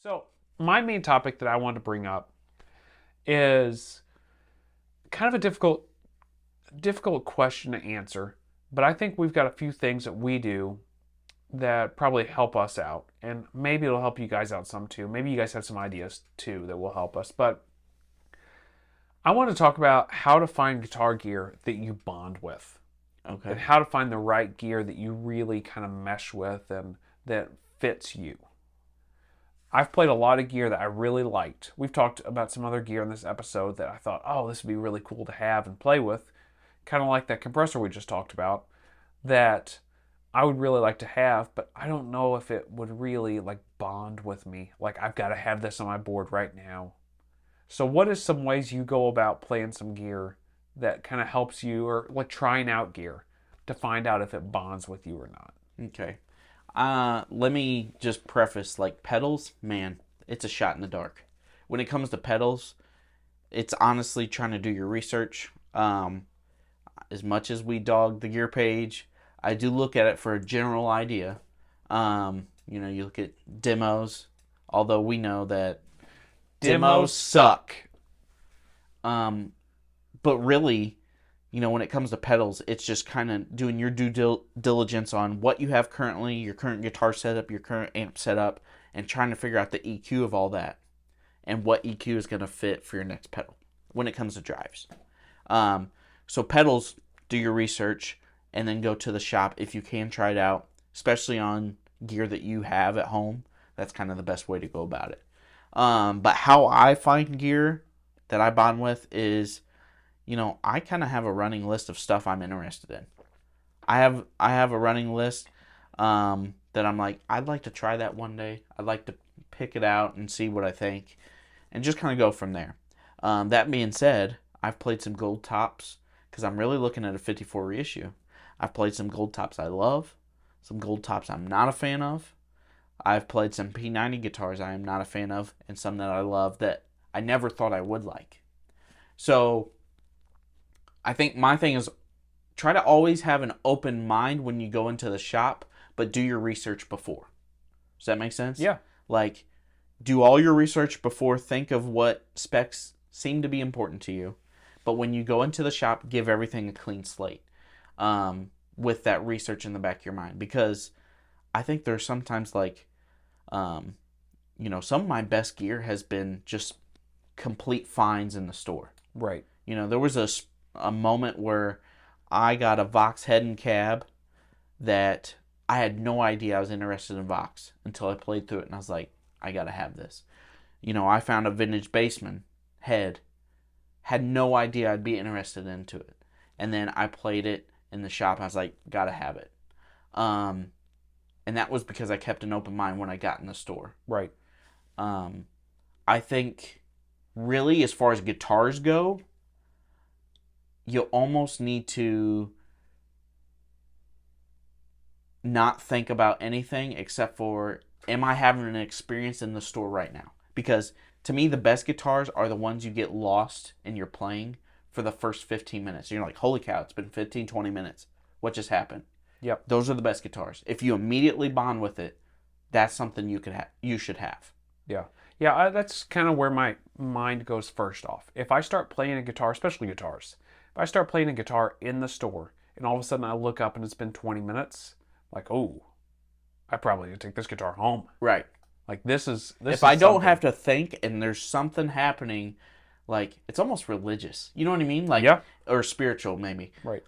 So, my main topic that I wanted to bring up is kind of a difficult question to answer, but I think we've got a few things that we do that probably help us out, and maybe it'll help you guys out some too. Maybe you guys have some ideas too that will help us. But I want to talk about how to find guitar gear that you bond with, and Okay. how to find the right gear that you really kind of mesh with and that fits you. I've played a lot of gear that I really liked. We've talked about some other gear in this episode that I thought, oh, this would be really cool to have and play with. Kind of like that compressor we just talked about, that I would really like to have, but I don't know if it would really like bond with me. Like, I've got to have this on my board right now. So, what is some ways you go about playing some gear that kind of helps you, or like trying out gear to find out if it bonds with you or not? Okay. Let me just preface like pedals, man, it's a shot in the dark. When it comes to pedals, it's honestly trying to do your research. As much as we dog the gear page, I do look at it for a general idea. You look at demos, although we know that demos suck. Um, but really, when it comes to pedals, it's just kind of doing your due diligence on what you have currently, your current guitar setup, your current amp setup, and trying to figure out the EQ of all that and what EQ is going to fit for your next pedal when it comes to drives. So pedals, do your research and then go to the shop if you can try it out, especially on gear that you have at home. That's kind of the best way to go about it. But how I find gear that I bond with is, I kind of have a running list of stuff I'm interested in. I have a running list that I'm like, I'd like to try that one day. I'd like to pick it out and see what I think, and just kind of go from there. That being said, I've played some gold tops because I'm really looking at a 54 reissue. I've played some gold tops I love, some gold tops I'm not a fan of. I've played some P90 guitars I am not a fan of, and some that I love that I never thought I would like. So I think my thing is try to always have an open mind when you go into the shop, but do your research before. Does that make sense? Yeah. Like, do all your research before, think of what specs seem to be important to you. But when you go into the shop, give everything a clean slate with that research in the back of your mind. Because I think there's sometimes like, some of my best gear has been just complete finds in the store. Right. There was a moment where I got a Vox head and cab that I had no idea I was interested in Vox until I played through it and I was like, I gotta have this. I found a vintage Bassman head, had no idea I'd be interested into it. And then I played it in the shop. I was like, gotta have it. And that was because I kept an open mind when I got in the store. Right. I think really as far as guitars go, you almost need to not think about anything except for, am I having an experience in the store right now? Because to me, the best guitars are the ones you get lost in your playing for the first 15 minutes. You're like, holy cow, it's been 15, 20 minutes. What just happened? Yep. Those are the best guitars. If you immediately bond with it, that's something you should have. Yeah. Yeah, that's kind of where my mind goes first off. If I start playing a guitar, especially guitars, if I start playing a guitar in the store and all of a sudden I look up and it's been 20 minutes, like, oh, I probably need to take this guitar home. Right. Like, this is If I don't have to think and there's something happening, like, it's almost religious. You know what I mean? Like, yeah, or spiritual maybe. right.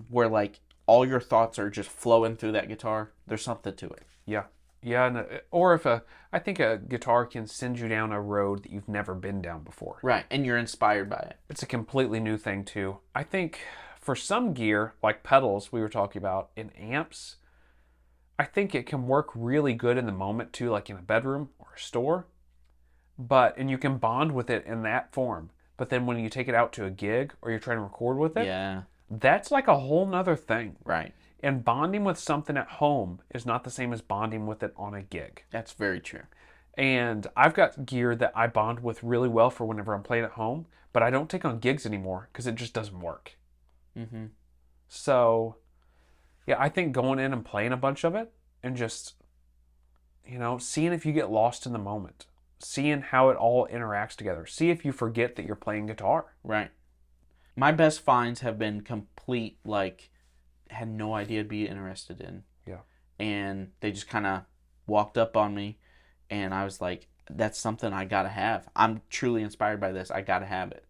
Where like all your thoughts are just flowing through that guitar. There's something to it. Yeah. Yeah, or if I think a guitar can send you down a road that you've never been down before. Right, and you're inspired by it. It's a completely new thing too. I think for some gear, like pedals we were talking about, in amps, I think it can work really good in the moment too, like in a bedroom or a store. And you can bond with it in that form. But then when you take it out to a gig or you're trying to record with it, Yeah. that's like a whole nother thing. Right. And bonding with something at home is not the same as bonding with it on a gig. That's very true. And I've got gear that I bond with really well for whenever I'm playing at home, but I don't take on gigs anymore because it just doesn't work. Mm-hmm. So, yeah, I think going in and playing a bunch of it and just, seeing if you get lost in the moment. seeing how it all interacts together. See if you forget that you're playing guitar. Right. My best finds have been complete, like, had no idea I'd be interested in. Yeah. And they just kind of walked up on me, and I was like, that's something I gotta have. I'm truly inspired by this. I gotta have it.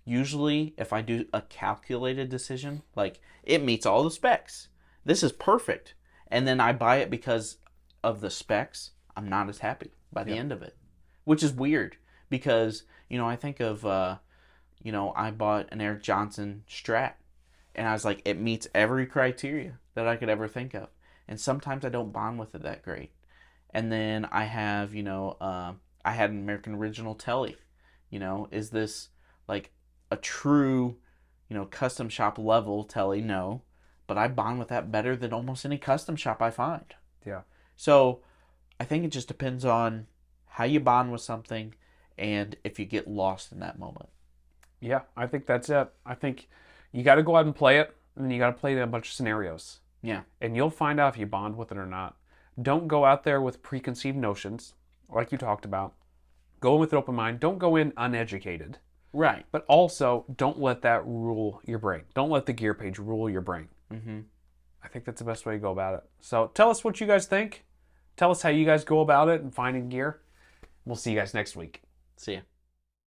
Usually, if I do a calculated decision, like, it meets all the specs, this is perfect, and then I buy it because of the specs, I'm not as happy by the end of it, which is weird because, I think of, I bought an Eric Johnson Strat, and I was like, it meets every criteria that I could ever think of, and sometimes I don't bond with it that great. And then I have, I had an American Original Telly. Is this like a true, custom shop level Telly? No. But I bond with that better than almost any custom shop I find. Yeah. So I think it just depends on how you bond with something and if you get lost in that moment. Yeah, I think that's it. I think you got to go out and play it, and then you got to play it in a bunch of scenarios. Yeah. And you'll find out if you bond with it or not. Don't go out there with preconceived notions, like you talked about. Go in with an open mind. Don't go in uneducated. Right. But also, don't let that rule your brain. Don't let the gear page rule your brain. Mm-hmm. I think that's the best way to go about it. So tell us what you guys think. Tell us how you guys go about it and finding gear. We'll see you guys next week. See ya.